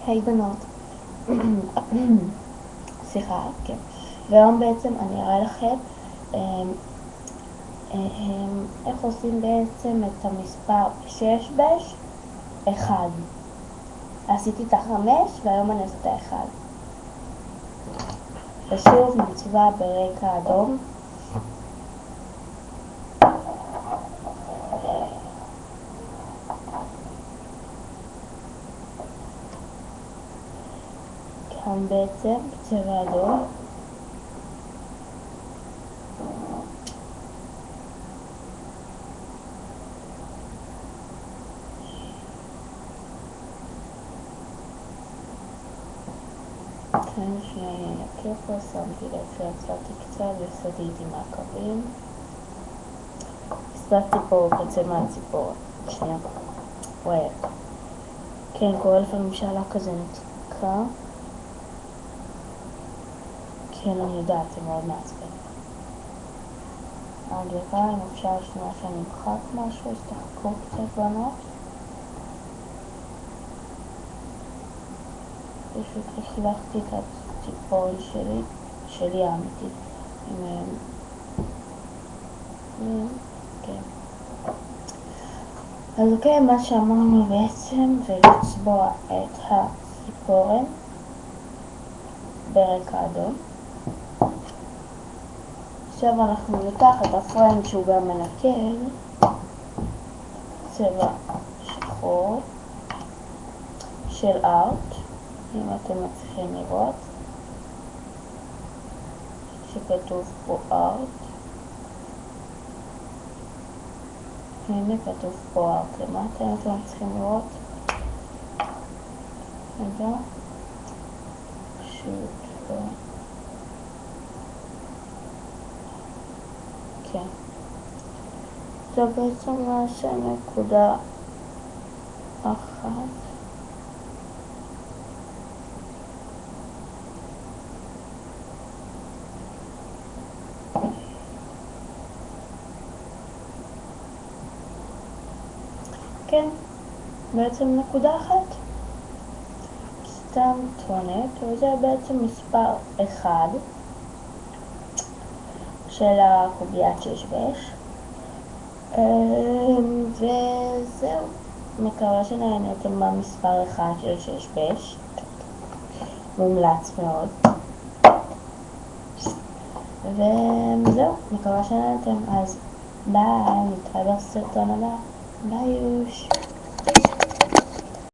היי בנות. סליחה, כן. והיום בעצם אני אראה לכם איך עושים בעצם את המספר 6 ב-1. עשיתי את ה-5 והיום אני עושה את ה-1. ושוב מצווה ברקע אדום. כאן בעצם בצבע אדום. כאן שנייה ינקה פה, שמתי לב שעצרתי קצת וסדיתי מהקווים. הסתכתי פה קצה מהציפור. שנייה. וואי. כן, קורה לפעמים שעלה כזה נתקע. כן, אני יודעת, זה מאוד מעצבן. הגבעה, אם אפשר שנייה שאני אמחק משהו, אז תחכו קצת בנות. פשוט החלפתי את הציפורן שלי האמיתית. כן. אז אוקיי, מה שאמרנו בעצם זה לצבוע את הציפורן ברקע אדום. עכשיו אנחנו ניקח את הפריים שהוא גם מנקד, צבע שחור של ארט, אם אתם מצליחים לראות, שכתוב פה ארט. הנה כתוב פה ארט למטה, אם אתם מצליחים לראות. רגע, פשוט לא. כן. זה בעצם נעשה נקודה אחת. כן, בעצם נקודה אחת. סתם טונת, וזה בעצם מספר 1 של הקוביית 6 בש. וזהו, מקווה שנהנתם במספר 1 של 6 בש. מומלץ מאוד. וזהו, מקווה שנהנתם. אז ביי, נתראה בסרטון הבא. ביי יוש.